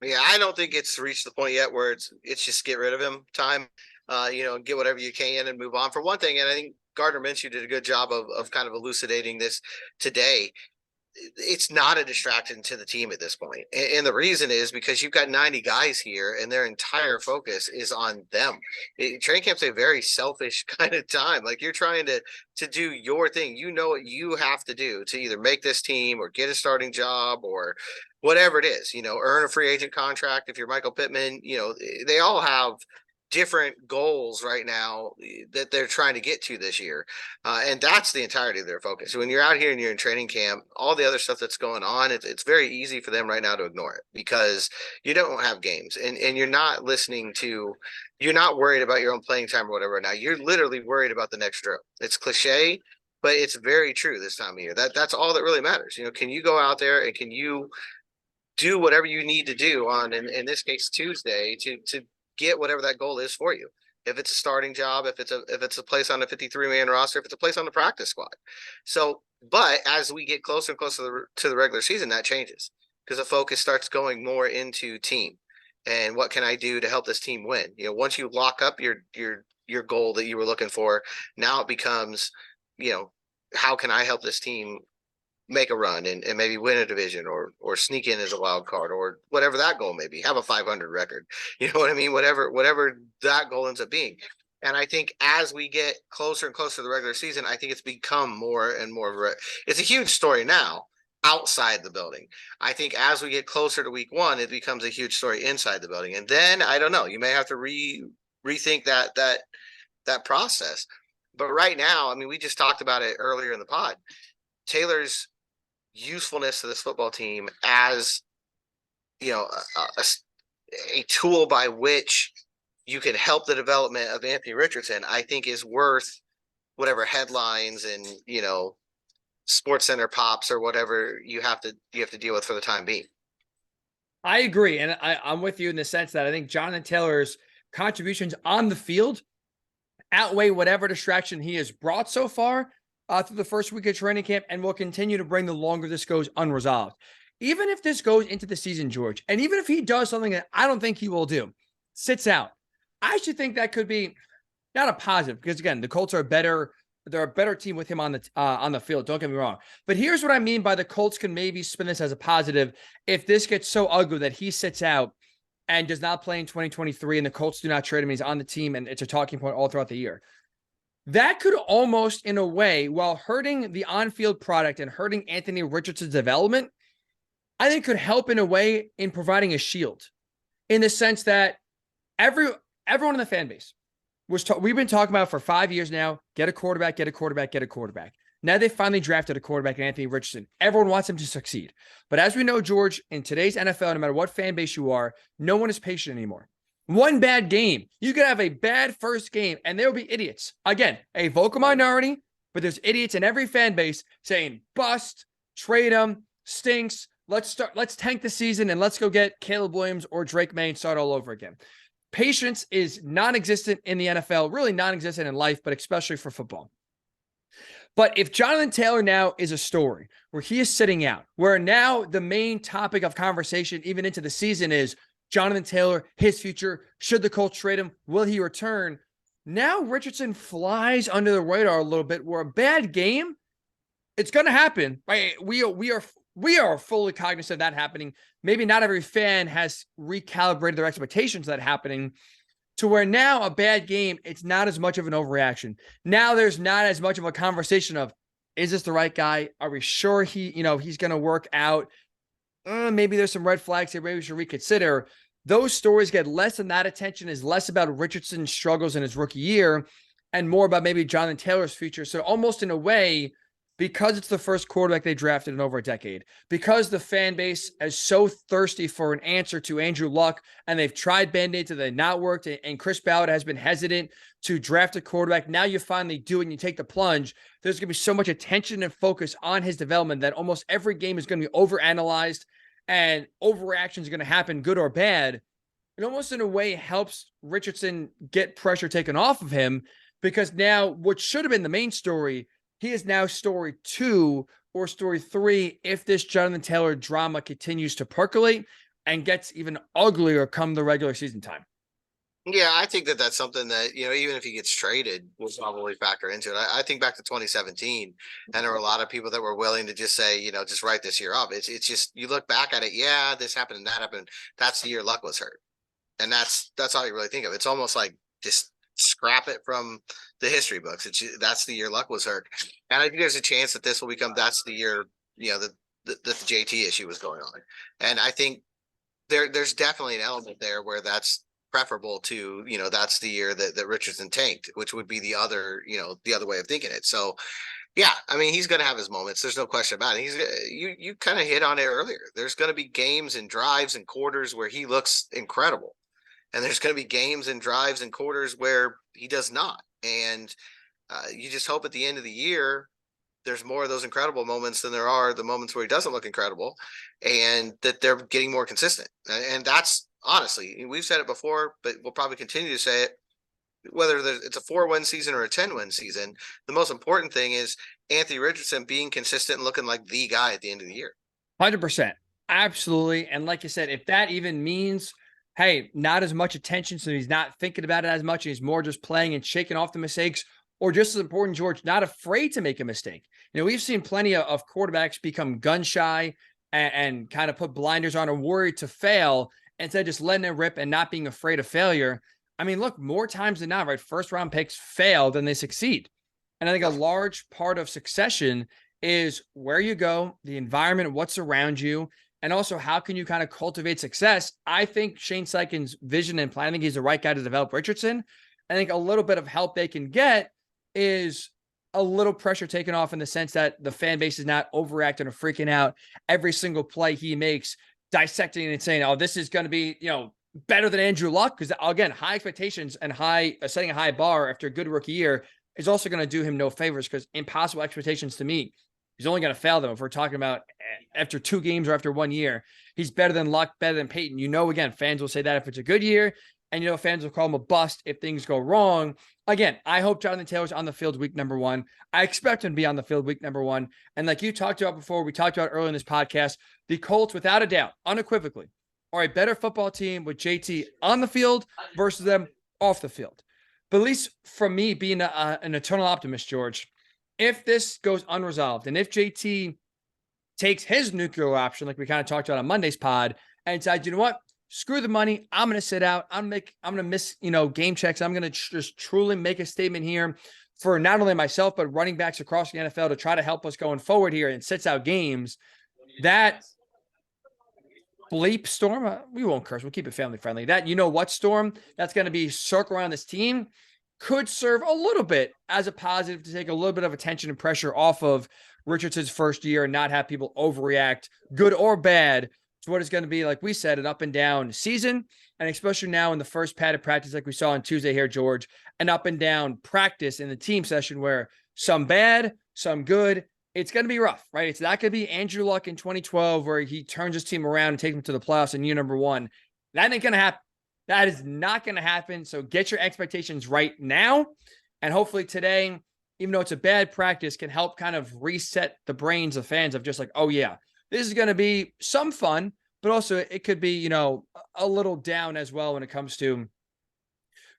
Yeah, I don't think it's reached the point yet where it's just get rid of him time, get whatever you can and move on. For one thing, and I think Gardner Minshew did a good job of kind of elucidating this today. It's not a distraction to the team at this point. And the reason is because you've got 90 guys here and their entire focus is on them. Training camp's a very selfish kind of time. Like, you're trying to do your thing. You know what you have to do to either make this team or get a starting job or whatever it is, earn a free agent contract. If you're Michael Pittman, they all have different goals right now that they're trying to get to this year. And that's the entirety of their focus. So when you're out here and you're in training camp, all the other stuff that's going on, it's very easy for them right now to ignore it because you don't have games and you're not you're not worried about your own playing time or whatever. Now you're literally worried about the next drill. It's cliche, but it's very true this time of year. That's all that really matters. Can you go out there and can you do whatever you need to do on, in this case, Tuesday to get whatever that goal is for you. If it's a starting job, if it's a place on the 53-man roster, if it's a place on the practice squad. So, but as we get closer and closer to the regular season, that changes because the focus starts going more into team and what can I do to help this team win? Once you lock up your goal that you were looking for, now it becomes, how can I help this team make a run and maybe win a division or sneak in as a wild card or whatever that goal may be, have a 500 record. You know what I mean? Whatever that goal ends up being. And I think as we get closer and closer to the regular season, I think it's become more and more of it's a huge story now outside the building. I think as we get closer to week 1, it becomes a huge story inside the building. And then I don't know, you may have to rethink that process. But right now, I mean, we just talked about it earlier in the pod. Taylor's usefulness to this football team as, a tool by which you can help the development of Anthony Richardson, I think is worth whatever headlines and, Sports Center pops or whatever you have to deal with for the time being. I agree. And I'm with you in the sense that I think Jonathan Taylor's contributions on the field outweigh whatever distraction he has brought so far through the first week of training camp, and will continue to bring the longer this goes unresolved. Even if this goes into the season, George, and even if he does something that I don't think he will do, sits out, I actually think that could be not a positive, because again, the Colts are they're a better team with him on the field. Don't get me wrong. But here's what I mean by the Colts can maybe spin this as a positive if this gets so ugly that he sits out and does not play in 2023 and the Colts do not trade him. He's on the team and it's a talking point all throughout the year. That could almost, in a way, while hurting the on-field product and hurting Anthony Richardson's development, I think could help in a way in providing a shield, in the sense that everyone in the fan base we've been talking about for 5 years now, get a quarterback. Now they finally drafted a quarterback in Anthony Richardson. Everyone wants him to succeed. But as we know, George, in today's NFL, no matter what fan base you are, no one is patient anymore. One bad game, you could have a bad first game, and there will be idiots. Again, a vocal minority, but there's idiots in every fan base saying, bust, trade him, stinks, let's tank the season, and let's go get Caleb Williams or Drake May and start all over again. Patience is non-existent in the NFL, really non-existent in life, but especially for football. But if Jonathan Taylor now is a story where he is sitting out, where now the main topic of conversation, even into the season, is Jonathan Taylor, his future, should the Colts trade him, will he return? Now Richardson flies under the radar a little bit, where a bad game, it's going to happen. Right? We are fully cognizant of that happening. Maybe not every fan has recalibrated their expectations of that happening, to where now a bad game, it's not as much of an overreaction. Now there's not as much of a conversation of, is this the right guy? Are we sure he's going to work out? Maybe there's some red flags here. Maybe we should reconsider. Those stories get less, and that attention is less about Richardson's struggles in his rookie year and more about maybe Jonathan Taylor's future. So almost in a way, because it's the first quarterback they drafted in over a decade, because the fan base is so thirsty for an answer to Andrew Luck, and they've tried Band-Aids and they've not worked, and Chris Ballard has been hesitant to draft a quarterback. Now you finally do it and you take the plunge. There's going to be so much attention and focus on his development that almost every game is going to be overanalyzed, and overreactions are going to happen, good or bad. It almost in a way helps Richardson get pressure taken off of him, because now what should have been the main story, he is now story 2 or story 3 if this Jonathan Taylor drama continues to percolate and gets even uglier come the regular season time. Yeah, I think that's something that, even if he gets traded, we'll probably factor into it. I think back to 2017, and there were a lot of people that were willing to just say, just write this year off. It's just, you look back at it, yeah, this happened and that happened. That's the year Luck was hurt. And that's all you really think of. It's almost like just scrap it from the history books. That's the year Luck was hurt. And I think there's a chance that this will become, that's the year, that the JT issue was going on. And I think there's definitely an element there where that's preferable to, that's the year that Richardson tanked, which would be the other way of thinking it. So yeah, I mean, he's going to have his moments. There's no question about it. You kind of hit on it earlier. There's going to be games and drives and quarters where he looks incredible. And there's going to be games and drives and quarters where he does not. And you just hope at the end of the year, there's more of those incredible moments than there are the moments where he doesn't look incredible, and that they're getting more consistent. And that's, honestly, we've said it before, but we'll probably continue to say it, whether it's a 4-win season or a 10-win season. The most important thing is Anthony Richardson being consistent and looking like the guy at the end of the year. 100%. Absolutely. And like you said, if that even means, hey, not as much attention, so he's not thinking about it as much, and he's more just playing and shaking off the mistakes, or just as important, George, not afraid to make a mistake. We've seen plenty of quarterbacks become gun shy and kind of put blinders on or worried to fail instead of just letting it rip and not being afraid of failure. I mean, look, more times than not, right? First round picks fail than they succeed. And I think a large part of succession is where you go, the environment, what's around you, and also how can you kind of cultivate success. I think Shane Steichen's vision and plan, I think he's the right guy to develop Richardson. I think a little bit of help they can get is a little pressure taken off in the sense that the fan base is not overreacting or freaking out every single play he makes, dissecting and saying, oh, this is going to be, better than Andrew Luck. Because again, high expectations and setting a high bar after a good rookie year is also going to do him no favors, because impossible expectations to me, he's only going to fail them. If we're talking about after 2 games or after 1 year, he's better than Luck, better than Peyton. Again, fans will say that if it's a good year, and fans will call him a bust if things go wrong. Again, I hope Jonathan Taylor's on the field week number 1. I expect him to be on the field week number 1. And like you talked about before, we talked about earlier in this podcast, the Colts, without a doubt, unequivocally, are a better football team with JT on the field versus them off the field. But at least from me being an eternal optimist, George, if this goes unresolved and if JT takes his nuclear option, like we kind of talked about on Monday's pod, and decides, you know what, screw the money, I'm going to sit out, I'm going to miss, game checks, I'm going to just truly make a statement here for not only myself, but running backs across the NFL to try to help us going forward here, and sits out games, that bleep storm, we won't curse, we'll keep it family friendly, that storm that's going to be circle around this team could serve a little bit as a positive to take a little bit of attention and pressure off of Richardson's first year and not have people overreact, good or bad, to what is going to be, like we said, an up and down season. And especially now in the first padded practice, like we saw on Tuesday here, George, an up and down practice in the team session where some bad, some good. It's going to be rough, right? It's not going to be Andrew Luck in 2012 where he turns his team around and takes them to the playoffs in year number 1. That ain't going to happen. That is not going to happen. So get your expectations right now. And hopefully today, even though it's a bad practice, can help kind of reset the brains of fans of just like, oh yeah, this is going to be some fun, but also it could be, a little down as well when it comes to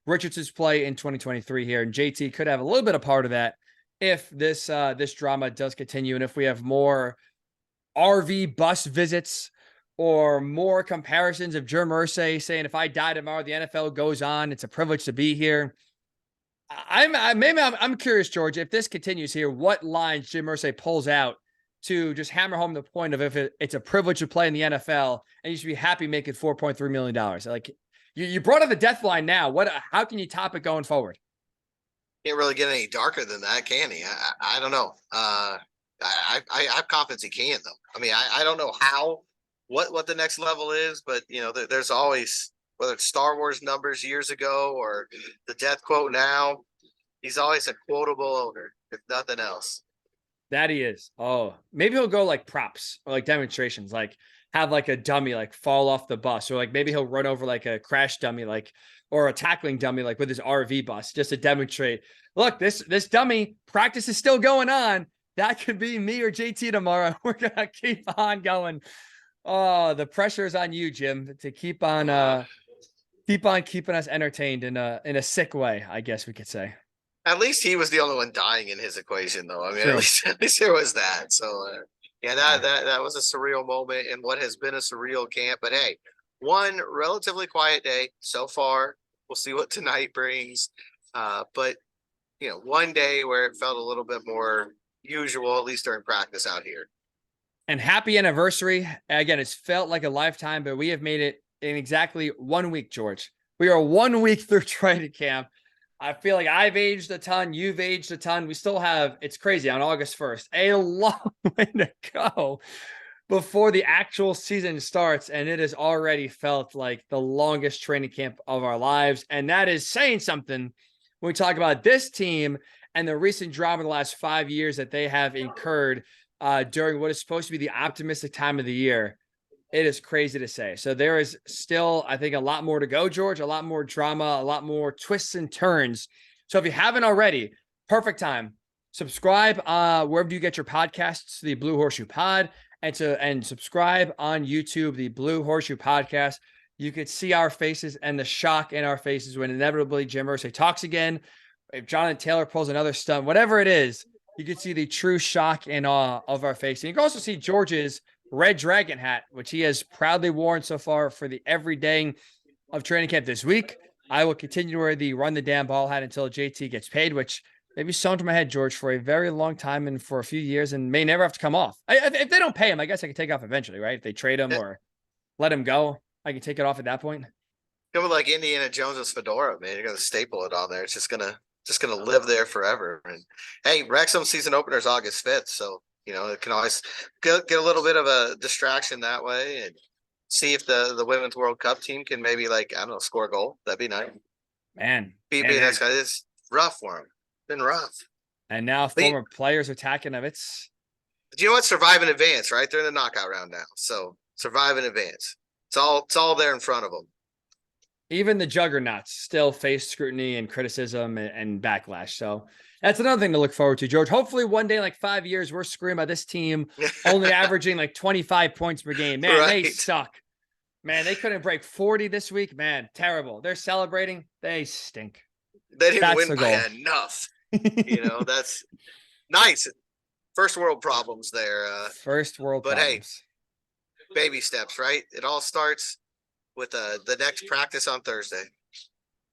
Richardson's play in 2023 here. And JT could have a little bit of part of that if this drama does continue. And if we have more RV bus visits or more comparisons of Jim Irsay saying, if I die tomorrow, the NFL goes on, it's a privilege to be here. I'm curious, George, if this continues here, what lines Jim Irsay pulls out to just hammer home the point of if it's a privilege to play in the NFL and you should be happy making $4.3 million. Like you brought up the death line now. How can you top it going forward? Can't really get any darker than that, can he? I don't know. I have confidence he can, though. I mean, I don't know what the next level is, but there's always, whether it's Star Wars numbers years ago or the death quote now, he's always a quotable owner, if nothing else. That he is. Oh, maybe he'll go like props or like demonstrations, like have like a dummy like fall off the bus, or like maybe he'll run over like a crash dummy, like, or a tackling dummy, like with his RV bus, just to demonstrate, look, this dummy practice is still going on. That could be me or JT tomorrow. We're going to keep on going. Oh, the pressure is on you, Jim, to keep on keeping us entertained in a sick way, I guess we could say. At least he was the only one dying in his equation, though. I mean, True. at least there was that. So, yeah, that was a surreal moment in what has been a surreal camp. But hey, one relatively quiet day so far. We'll see what tonight brings. But one day where it felt a little bit more usual, at least during practice out here. And happy anniversary. Again, it's felt like a lifetime, but we have made it in exactly 1 week, George. We are 1 week through training camp. I feel like I've aged a ton. You've aged a ton. We still have, it's crazy, on August 1st, a long way to go before the actual season starts. And it has already felt like the longest training camp of our lives. And that is saying something when we talk about this team and the recent drama in the last 5 years that they have incurred during what is supposed to be the optimistic time of the year. It is crazy to say. So there is still, I think, a lot more to go, George, a lot more drama, a lot more twists and turns. So if you haven't already, perfect time. Subscribe wherever you get your podcasts to the Blue Horseshoe Pod, and subscribe on YouTube, the Blue Horseshoe Podcast. You could see our faces and the shock in our faces when inevitably Jim Irsay talks again. If Jonathan Taylor pulls another stunt, whatever it is, you can see the true shock and awe of our face. And you can also see George's Red Dragon hat, which he has proudly worn so far for the every day of training camp this week. I will continue to wear the run the damn ball hat until JT gets paid, which maybe sewn to my head, George, for a very long time and for a few years and may never have to come off. If they don't pay him, I guess I can take off eventually, right? If they trade him or let him go, I can take it off at that point. Coming like Indiana Jones's fedora, man. You're gonna staple it on there. It's just gonna live there forever. And hey, Wrexham season opener is August 5th, so it can always get a little bit of a distraction that way, and see if the Women's World Cup team can maybe, like, I don't know, score a goal. That'd be nice. Man, Be nice. It's rough for them. Been rough. And now former players are attacking him. It's. Do you know what? Survive in advance, right? They're in the knockout round now, so survive in advance. It's all there in front of them. Even the juggernauts still face scrutiny and criticism and backlash. So that's another thing to look forward to, George. Hopefully one day, like 5 years, we're screaming about this team only averaging like 25 points per game. Man, They suck. Man, they couldn't break 40 this week. Man, terrible. They're celebrating. They stink. They didn't win by enough. That's nice. First world problems there. First world problems. Hey, baby steps, right? It all starts with the next practice on Thursday.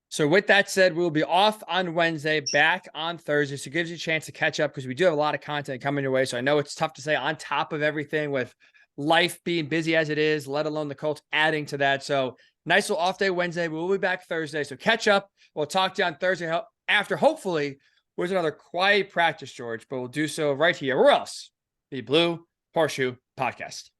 So with that said, we'll be off on Wednesday, back on Thursday. So it gives you a chance to catch up because we do have a lot of content coming your way. So I know it's tough to say on top of everything with life being busy as it is, let alone the Colts adding to that. So nice little off day Wednesday. We'll be back Thursday. So catch up. We'll talk to you on Thursday after, hopefully, was another quiet practice, George, but we'll do so right here. Where else? The Blue Horseshoe Podcast.